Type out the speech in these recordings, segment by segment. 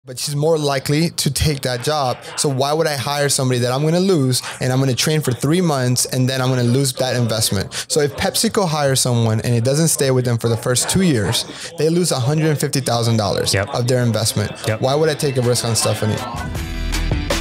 but she's more likely to take that job. So why would I hire somebody that I'm going to lose and I'm going to train for 3 months and then I'm going to lose that investment? So if PepsiCo hires someone and it doesn't stay with them for the first 2 years, they lose $150,000 of their investment. Why would I take a risk on Stephanie?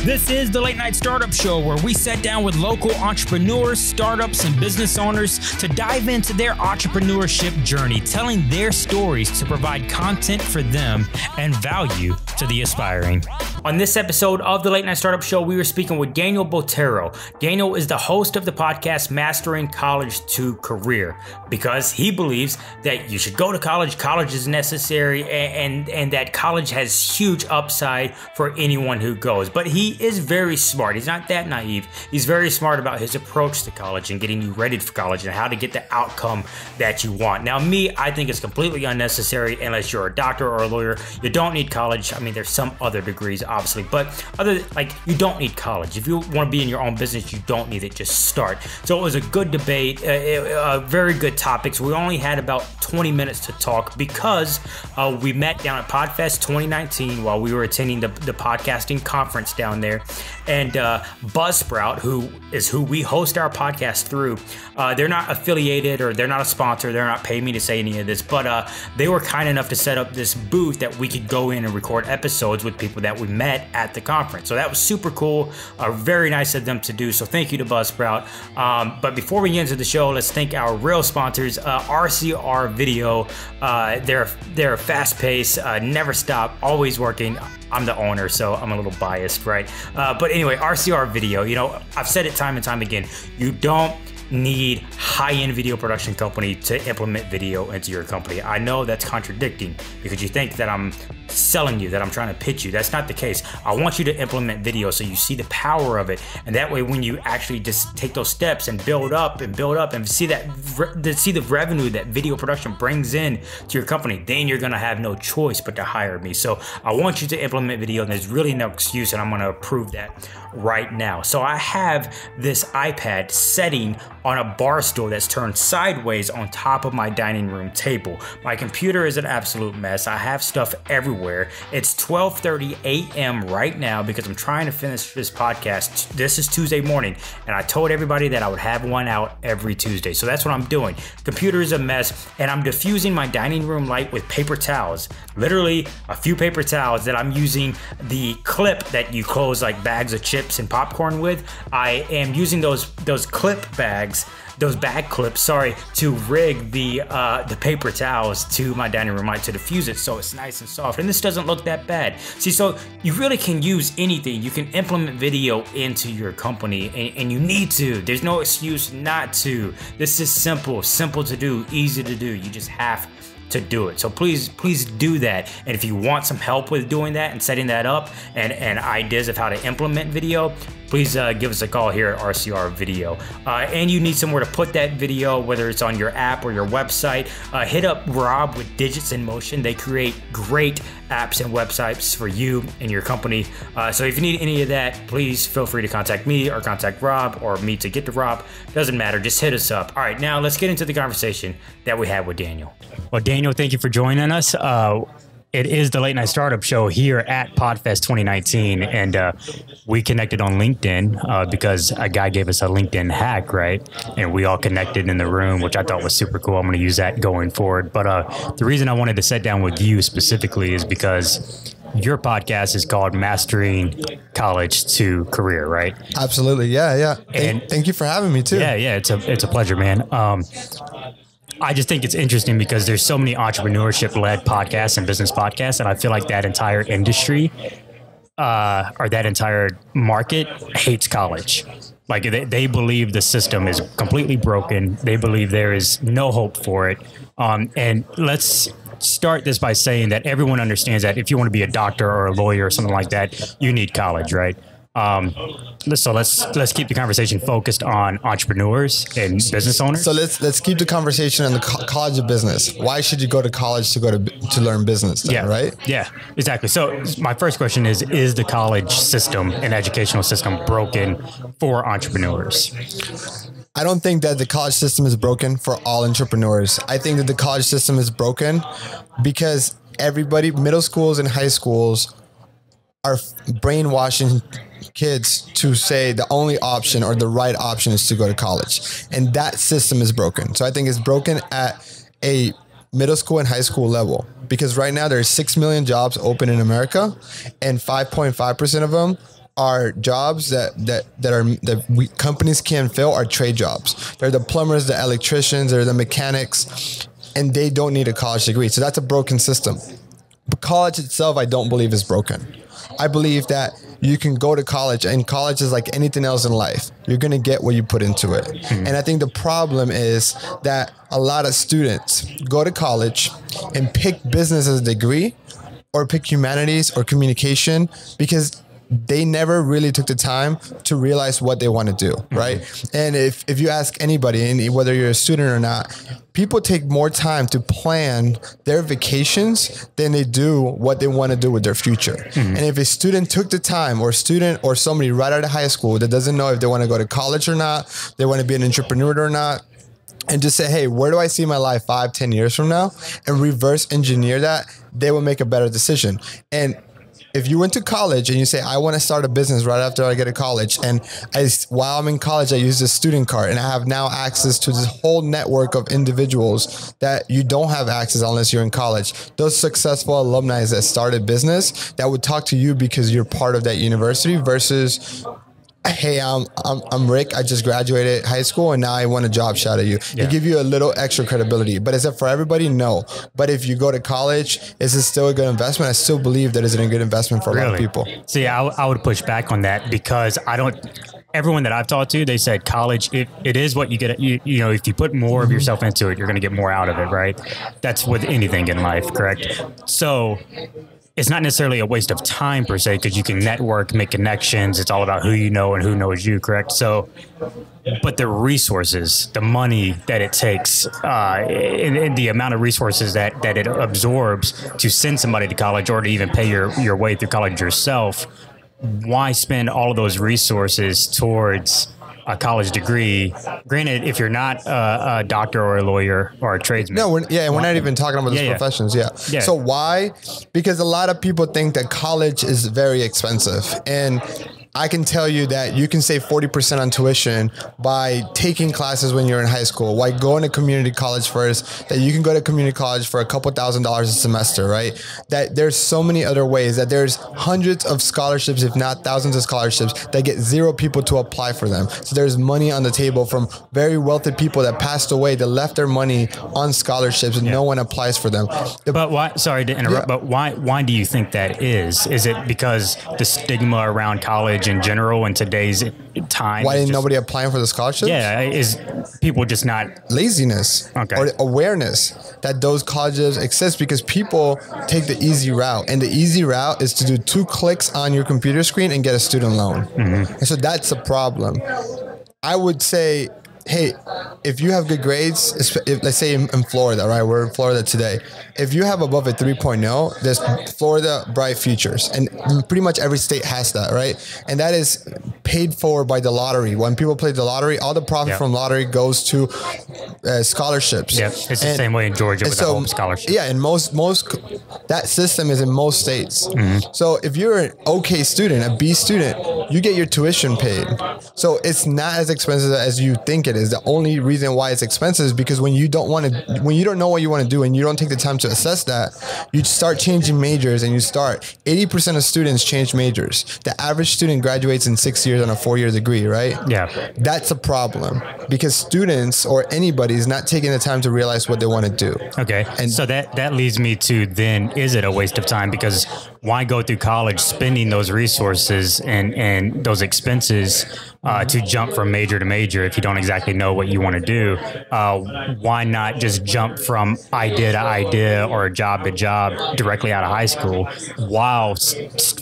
This is the Late Night Startup Show, where we sit down with local entrepreneurs, startups, and business owners to dive into their entrepreneurship journey, telling their stories to provide content for them and value to the aspiring. On this episode of the Late Night Startup Show, we were speaking with Daniel Botero. Daniel is the host of the podcast Mastering College to Career, because he believes that you should go to college. College is necessary, and that college has huge upside for anyone who goes. But he is very smart. He's not that naive. He's very smart about his approach to college and getting you ready for college and how to get the outcome that you want. Now, I think it's completely unnecessary unless you're a doctor or a lawyer. You don't need college. I mean, there's some other degrees, obviously, but you don't need college. If you want to be in your own business, you don't need it. Just start. So it was a good debate, very good topics. We only had about 20 minutes to talk because we met down at Podfest 2019 while we were attending the podcasting conference down there. And Buzzsprout, who we host our podcast through, they're not affiliated or they're not a sponsor. They're not paying me to say any of this, but they were kind enough to set up this booth that we could go in and record episodes with people that we met at the conference. So that was super cool. Very nice of them to do. So thank you to Buzzsprout. But before we get into the show, let's thank our real sponsors, RCR Video. They're fast paced, never stop, always working. I'm the owner, so I'm a little biased, right? But anyway, RCR Video, I've said it time and time again, you don't need high-end video production company to implement video into your company. I know that's contradicting because you think that I'm selling you, that I'm trying to pitch you. That's not the case. I want you to implement video so you see the power of it, and that way when you actually just take those steps and build up and see the revenue that video production brings in to your company, then you're gonna have no choice but to hire me. So I want you to implement video, and there's really no excuse, and I'm gonna prove that right now. So I have this iPad setting on a bar stool that's turned sideways on top of my dining room table. My computer is an absolute mess. I have stuff everywhere. It's 12:30 a.m. right now because I'm trying to finish this podcast. This is Tuesday morning, and I told everybody that I would have one out every Tuesday. So that's what I'm doing. Computer is a mess, and I'm diffusing my dining room light with paper towels. Literally a few paper towels that I'm using the clip that you close like bags of chips and popcorn with. I am using those clip bags, those bag clips, to rig the paper towels to my dining room light to diffuse it so it's nice and soft. And this doesn't look that bad. See, so you really can use anything. You can implement video into your company, and you need to. There's no excuse not to. This is simple to do, easy to do. You just have to do it. So please do that. And if you want some help with doing that and setting that up and ideas of how to implement video, please give us a call here at RCR Video. And you need somewhere to put that video, whether it's on your app or your website. Hit up Rob with Digits in Motion. They create great apps and websites for you and your company. So if you need any of that, please feel free to contact me or contact Rob or me to get to Rob. Doesn't matter. Just hit us up. All right, now let's get into the conversation that we had with Daniel. Well, Daniel, thank you for joining us. It is the Late Night Startup Show here at Podfest 2019, and we connected on LinkedIn because a guy gave us a LinkedIn hack, right? And we all connected in the room, which I thought was super cool. I'm going to use that going forward. But the reason I wanted to sit down with you specifically is because your podcast is called Mastering College to Career, right? Absolutely, yeah. And thank you for having me too. Yeah, it's a pleasure, man. I just think it's interesting because there's so many entrepreneurship-led podcasts and business podcasts, and I feel like that entire industry or that entire market hates college. Like they believe the system is completely broken. They believe there is no hope for it. And let's start this by saying that everyone understands that if you want to be a doctor or a lawyer or something like that, you need college, right? So let's keep the conversation focused on entrepreneurs and business owners. So let's keep the conversation on the college of business. Why should you go to college to learn business then, right? Yeah, exactly. So my first question is the college system and educational system broken for entrepreneurs? I don't think that the college system is broken for all entrepreneurs. I think that the college system is broken because everybody, middle schools and high schools, are brainwashing kids to say the only option or the right option is to go to college. And that system is broken. So I think it's broken at a middle school and high school level, because right now there's 6 million jobs open in America, and 5.5% of them are jobs that companies can't fill, are trade jobs. They're the plumbers, the electricians, they're the mechanics, and they don't need a college degree. So that's a broken system. But college itself, I don't believe is broken. I believe that you can go to college, and college is like anything else in life. You're going to get what you put into it. Mm-hmm. And I think the problem is that a lot of students go to college and pick business as a degree, or pick humanities or communication, because they never really took the time to realize what they want to do, right? Mm-hmm. And if you ask anybody, and whether you're a student or not, people take more time to plan their vacations than they do what they want to do with their future. Mm-hmm. And if a student took the time, or somebody right out of high school that doesn't know if they want to go to college or not, they want to be an entrepreneur or not, and just say, hey, where do I see my life 5-10 years from now? And reverse engineer that, they will make a better decision. And if you went to college and you say, I want to start a business right after I get to college, and while I'm in college, I use a student card, and I have now access to this whole network of individuals that you don't have access unless you're in college. Those successful alumni that started business that would talk to you because you're part of that university, versus, hey, I'm Rick. I just graduated high school and now I want a job shot at you. Yeah. They give you a little extra credibility. But is it for everybody? No. But if you go to college, is it still a good investment? I still believe that is a good investment for a lot of people. See, I would push back on that, because everyone that I've talked to, they said college, it is what you get. You know, if you put more of yourself into it, you're going to get more out of it, right? That's with anything in life, correct? So it's not necessarily a waste of time per se, because you can network, make connections. It's all about who you know and who knows you, correct? So, but the resources, the money that it takes, and the amount of resources that it absorbs to send somebody to college, or to even pay your way through college yourself, why spend all of those resources towards a college degree? Granted, if you're not a doctor or a lawyer or a tradesman. No, we're not even talking about those professions. Yeah. So why? Because a lot of people think that college is very expensive. And I can tell you that you can save 40% on tuition by taking classes when you're in high school, by going to community college first, that you can go to community college for a couple $1,000s a semester, right? That there's so many other ways, that there's hundreds of scholarships, if not thousands of scholarships, that get zero people to apply for them. So there's money on the table from very wealthy people that passed away, that left their money on scholarships, and no one applies for them. But why, sorry to interrupt, but why do you think that is? Is it because the stigma around college in general in today's time? Why didn't nobody applying for the scholarships? Yeah, is people just not... Laziness, or awareness that those colleges exist, because people take the easy route, and the easy route is to do 2 clicks on your computer screen and get a student loan. Mm-hmm. And so that's a problem. I would say, hey, if you have good grades, let's say in Florida, right? We're in Florida today. If you have above a 3.0, there's Florida Bright Futures. And pretty much every state has that, right? And that is paid for by the lottery. When people play the lottery, all the profit from lottery goes to scholarships. Yeah, it's the same way in Georgia with the home scholarship. Yeah, and most that system is in most states. Mm-hmm. So if you're an okay student, a B student, you get your tuition paid. So it's not as expensive as you think it is. The only reason why it's expensive is because when you don't know what you want to do, and you don't take the time to assess that, you start changing majors, and 80% of students change majors. The average student graduates in 6 years on a 4-year degree, right? Yeah. That's a problem, because students or anybody is not taking the time to realize what they want to do. Okay. And so that leads me to, then, is it a waste of time? Because why go through college spending those resources and those expenses to jump from major to major if you don't exactly know what you want to do? Why not just jump from idea to idea or job to job directly out of high school, while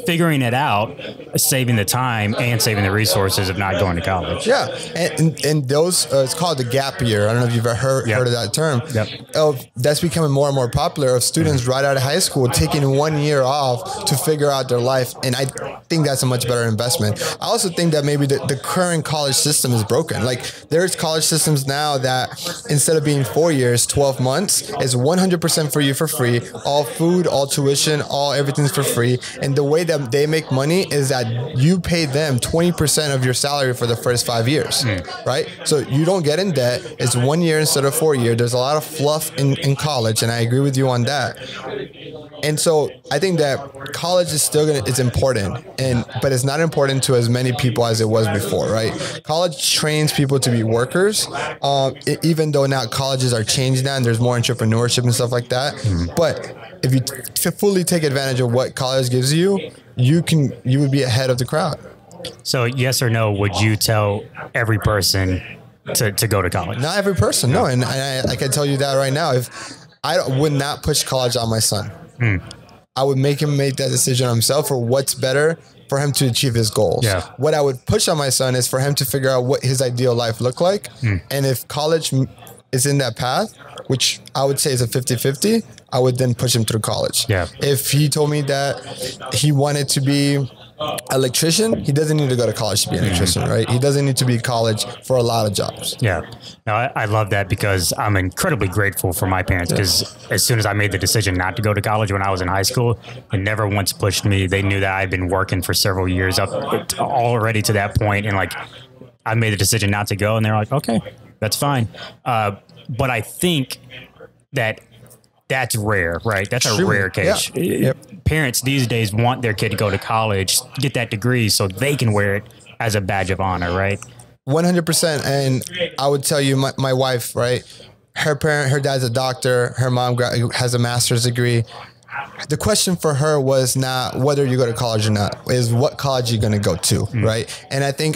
figuring it out, saving the time and saving the resources of not going to college? Yeah. And those, it's called the gap year. I don't know if you've ever heard of that term. Yep. That's becoming more and more popular, of students right out of high school taking 1 year off to figure out their life. And think that's a much better investment. I also think that maybe the current college system is broken. Like there's college systems now that instead of being 4 years, 12 months is 100% for you for free. All food, all tuition, all everything's for free. And the way that they make money is that you pay them 20% of your salary for the first 5 years, right? So you don't get in debt. It's 1 year instead of 4 years. There's a lot of fluff in college, and I agree with you on that. And so I think that college is still it's important, but it's not important to as many people as it was before, right? College trains people to be workers, even though now colleges are changed now and there's more entrepreneurship and stuff like that. But if you fully take advantage of what college gives you, you would be ahead of the crowd. So yes or no, would you tell every person to go to college? Not every person, no. And I can tell you that right now. If I would not push college on my son. I would make him make that decision himself for what's better for him to achieve his goals. Yeah. What I would push on my son is for him to figure out what his ideal life look like. And if college is in that path, which I would say is a 50-50, I would then push him through college. Yeah. If he told me that he wanted to be electrician, he doesn't need to go to college to be an electrician, right? He doesn't need to be college for a lot of jobs. Yeah. No, I love that because I'm incredibly grateful for my parents because as soon as I made the decision not to go to college when I was in high school, they never once pushed me. They knew that I'd been working for several years up already to that point, and like I made the decision not to go, and they're like, okay, that's fine. But I think that's rare, right? That's a rare case. Yeah. Yep. Parents these days want their kid to go to college, get that degree so they can wear it as a badge of honor, right? 100%. And I would tell you, my wife, right? Her dad's a doctor. Her mom has a master's degree. The question for her was not whether you go to college or not, is what college you're going to go to, right? And I think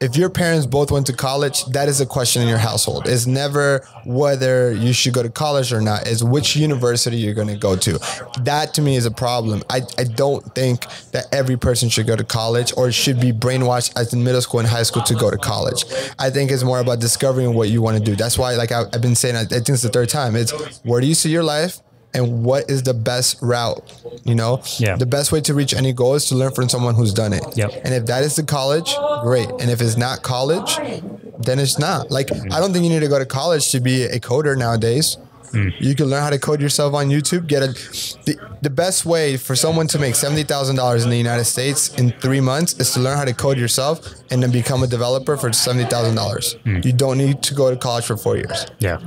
if your parents both went to college, that is a question in your household. It's never whether you should go to college or not. It's which university you're going to go to. That to me is a problem. I don't think that every person should go to college or should be brainwashed as in middle school and high school to go to college. I think it's more about discovering what you want to do. That's why, like I've been saying, I think it's the third time. It's where do you see your life? And what is the best route, The best way to reach any goal is to learn from someone who's done it. Yep. And if that is the college, great. And if it's not college, then it's not. Like, I don't think you need to go to college to be a coder nowadays. You can learn how to code yourself on YouTube. The best way for someone to make $70,000 in the United States in 3 months is to learn how to code yourself and then become a developer for $70,000. You don't need to go to college for 4 years. Yeah.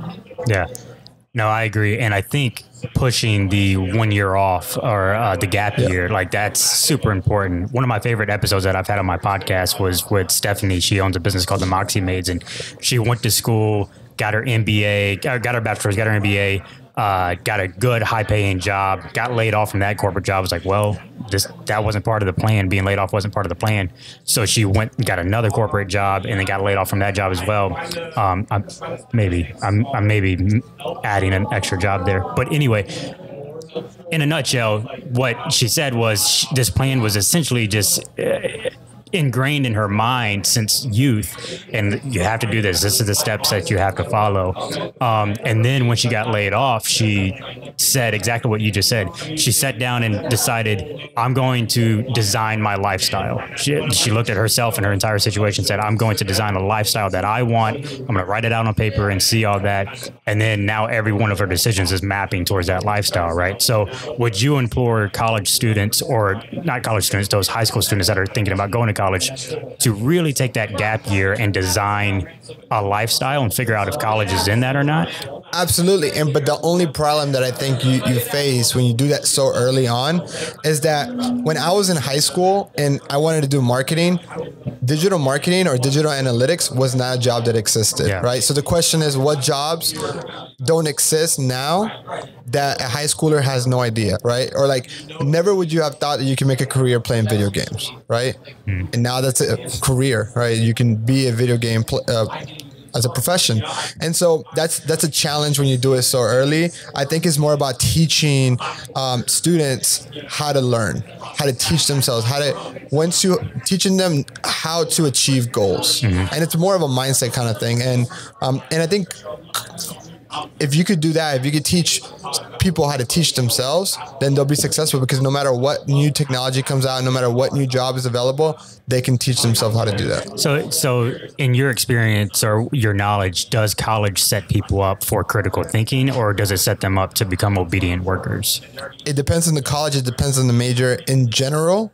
No, I agree. And I think pushing the 1 year off or the gap year, like that's super important. One of my favorite episodes that I've had on my podcast was with Stephanie. She owns a business called the Moxie Maids, and she went to school, got her MBA, got her bachelor's, got her MBA, got a good high paying job, got laid off from that corporate job. Was like, well, that wasn't part of the plan. Being laid off wasn't part of the plan. So she went and got another corporate job and then got laid off from that job as well. I'm maybe adding an extra job there. But anyway, in a nutshell, what she said was this plan was essentially just ingrained in her mind since youth, and you have to do this. This is the steps that you have to follow. And then when she got laid off, she said exactly what you just said. She sat down and decided, I'm going to design my lifestyle. She looked at herself and her entire situation and said, I'm going to design a lifestyle that I want. I'm going to write it out on paper and see all that. And then now every one of her decisions is mapping towards that lifestyle, right? So would you implore college students, or not college students, those high school students that are thinking about going to college, to really take that gap year and design a lifestyle and figure out if college is in that or not? Absolutely. But the only problem that I think you face when you do that so early on is that when I was in high school and I wanted to do marketing, digital marketing or digital analytics was not a job that existed, right? So the question is, what jobs don't exist now that a high schooler has no idea, right? Or like, never would you have thought that you can make a career playing video games, right? And now that's a career, right? You can be a video game as a profession. And so that's a challenge when you do it so early. I think it's more about teaching students how to learn, how to teach themselves, teaching them how to achieve goals. And it's more of a mindset kind of thing. And I think if you could do that, if you could teach people how to teach themselves, then they'll be successful, because no matter what new technology comes out, no matter what new job is available, they can teach themselves how to do that. So in your experience or your knowledge, does college set people up for critical thinking, or does it set them up to become obedient workers? It depends on the college. It depends on the major. In general,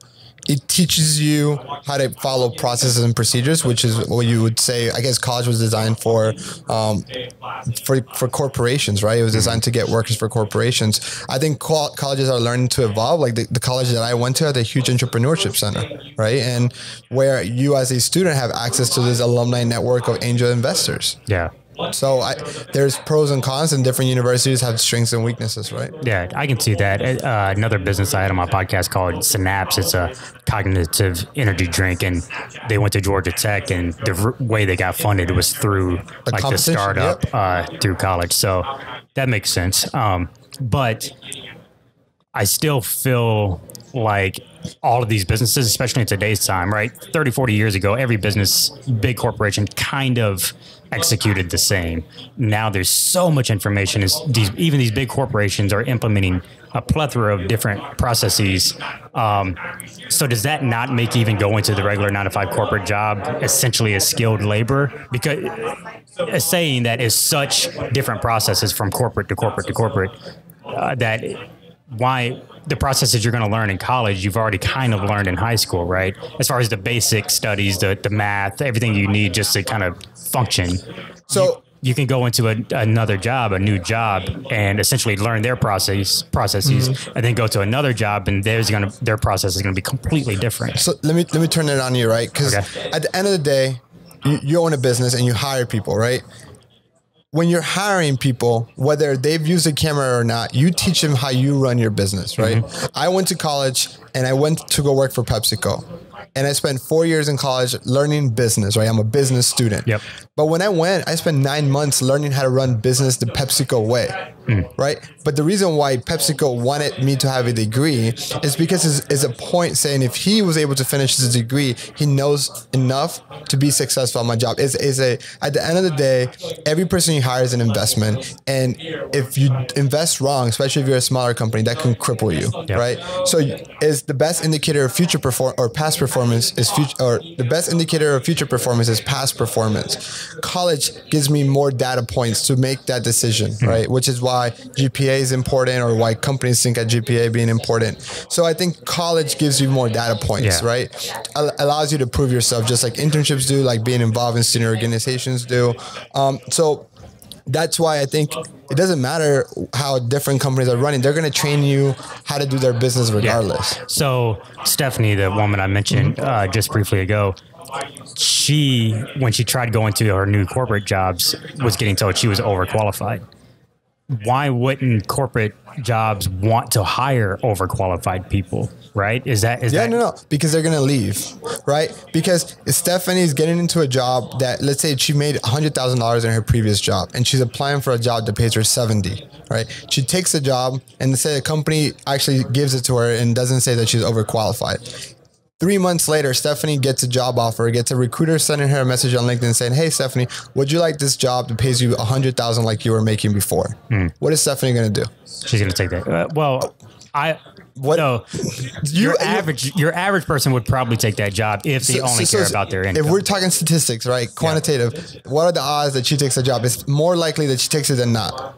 it teaches you how to follow processes and procedures, which is what you would say. I guess college was designed for corporations, right? It was designed to get workers for corporations. I think colleges are learning to evolve. Like the college that I went to had a huge entrepreneurship center, right? And where you as a student have access to this alumni network of angel investors. Yeah. So there's pros and cons, and different universities have strengths and weaknesses, right? Yeah, I can see that. Another business I had on my podcast called Synapse. It's a cognitive energy drink, and they went to Georgia Tech, and the way they got funded was through the startup through college. So that makes sense. But I still feel like all of these businesses, especially in today's time, right? 30, 40 years ago, every business, big corporation kind of executed the same. Now there's so much information. Even these big corporations are implementing a plethora of different processes. So does that not make you even go into the regular 9-to-5 corporate job essentially as skilled labor? Because saying that is such different processes from corporate to corporate to corporate, that why the processes you're going to learn in college, you've already kind of learned in high school, right? As far as the basic studies, the math, everything you need just to kind of function. So you can go into another job, a new job, and essentially learn their processes, and then go to another job, and their process is going to be completely different. So let me turn it on you, right? Because at the end of the day, you own a business and you hire people, right? When you're hiring people, whether they've used a camera or not, you teach them how you run your business, right? I went to college and I went to go work for PepsiCo. And I spent 4 years in college learning business, right? I'm a business student. Yep. But when I went, I spent 9 months learning how to run business the PepsiCo way, right? But the reason why PepsiCo wanted me to have a degree is because it's a point saying if he was able to finish his degree, he knows enough to be successful at my job. At the end of the day, every person you hire is an investment. And if you invest wrong, especially if you're a smaller company, that can cripple you, right? So is the best indicator of future past performance is the best indicator of future performance is past performance. College gives me more data points to make that decision, right? Which is why GPA is important, or why companies think at GPA being important. So I think college gives you more data points, right? Allows you to prove yourself, just like internships do, like being involved in student organizations do. So that's why I think it doesn't matter how different companies are running. They're going to train you how to do their business regardless. Yeah. So Stephanie, the woman I mentioned just briefly ago, when she tried going to her new corporate jobs, was getting told she was overqualified. Why wouldn't corporate jobs want to hire overqualified people, right? No, because they're going to leave, right? Because if Stephanie's getting into a job that, let's say she made $100,000 in her previous job, and she's applying for a job that pays her 70, right? She takes the job, and say the company actually gives it to her and doesn't say that she's overqualified. 3 months later, Stephanie gets a job offer, gets a recruiter sending her a message on LinkedIn saying, "Hey, Stephanie, would you like this job that pays you $100,000 like you were making before?" What is Stephanie going to do? She's going to take that. Your average person would probably take that job if they only care about their income. If we're talking statistics, right? Quantitative, what are the odds that she takes a job? It's more likely that she takes it than not.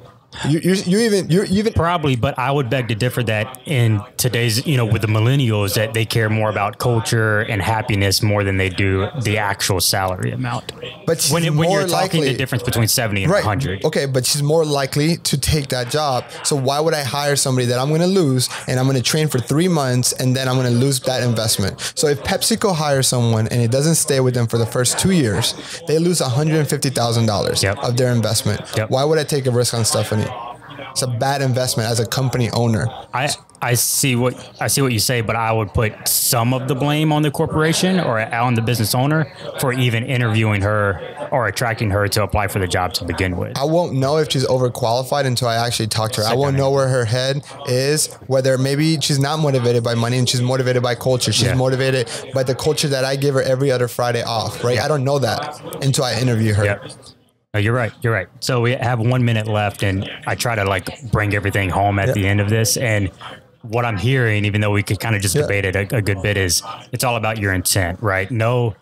You even probably, but I would beg to differ that in today's, with the millennials, that they care more about culture and happiness more than they do the actual salary amount. But when you're talking the difference between 70 and 100. Okay, but she's more likely to take that job. So why would I hire somebody that I'm going to lose, and I'm going to train for 3 months, and then I'm going to lose that investment? So if PepsiCo hires someone and it doesn't stay with them for the first 2 years, they lose $150,000 of their investment. Why would I take a risk on Stephanie? It's a bad investment as a company owner. I see what you say, but I would put some of the blame on the corporation or on the business owner for even interviewing her or attracting her to apply for the job to begin with. I won't know if she's overqualified until I actually talk to her. I won't know where her head is, whether maybe she's not motivated by money and she's motivated by culture. She's motivated by the culture that I give her every other Friday off, right? I don't know that until I interview her. No, you're right. You're right. So we have 1 minute left, and I try to like bring everything home at the end of this. And what I'm hearing, even though we could kind of just debate it a good bit, is it's all about your intent, right? Know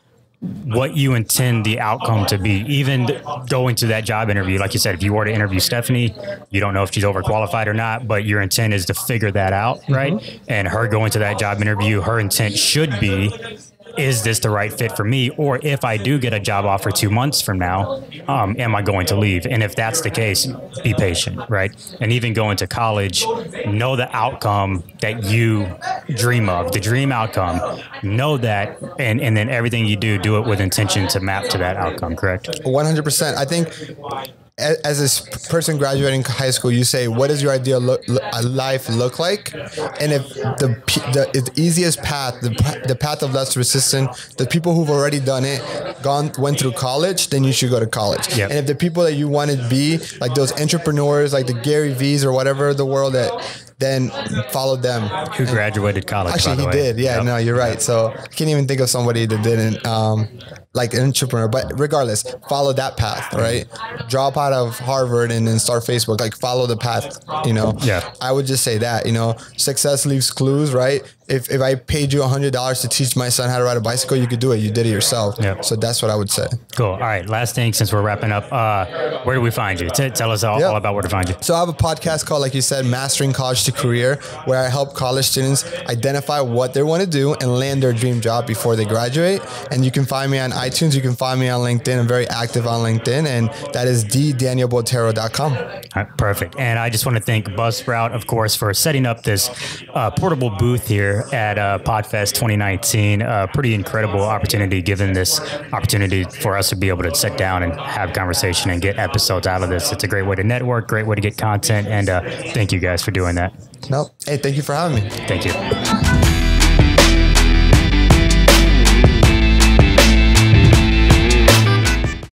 what you intend the outcome to be. Even going to that job interview, like you said, if you were to interview Stephanie, you don't know if she's overqualified or not, but your intent is to figure that out, right? And her going to that job interview, her intent should be, is this the right fit for me? Or if I do get a job offer 2 months from now, am I going to leave? And if that's the case, be patient, right? And even going to college, know the outcome that you dream of, the dream outcome, know that, and then everything you do it with intention to map to that outcome, correct? 100%. I think as this person graduating high school, you say, what does your ideal life look like? And if the easiest path, the path of less resistance, the people who've already done it, went through college, then you should go to college. Yep. And if the people that you want to be, like those entrepreneurs, like the Gary V's or whatever the world, then follow them. Who graduated college? Actually, he did. Yeah, no, you're right. So I can't even think of somebody that didn't, like an entrepreneur. But regardless, follow that path, right? Drop out of Harvard and then start Facebook. Like, follow the path, you know? Yeah. I would just say that, you know, success leaves clues, right? If I paid you $100 to teach my son how to ride a bicycle, you could do it. You did it yourself. Yeah. So that's what I would say. Cool. All right. Last thing, since we're wrapping up, where do we find you? Tell us all about where to find you. So I have a podcast called, like you said, Mastering College to Career, where I help college students identify what they want to do and land their dream job before they graduate. And you can find me on iTunes. You can find me on LinkedIn. I'm very active on LinkedIn, and that is DanielBotero.com. All right, perfect. And I just want to thank Buzzsprout, of course, for setting up this portable booth here at Podfest 2019. Pretty incredible opportunity, given this opportunity for us to be able to sit down and have conversation and get episodes out of this. It's a great way to network, great way to get content, and thank you guys for doing that. Nope. Hey, thank you for having me. Thank you.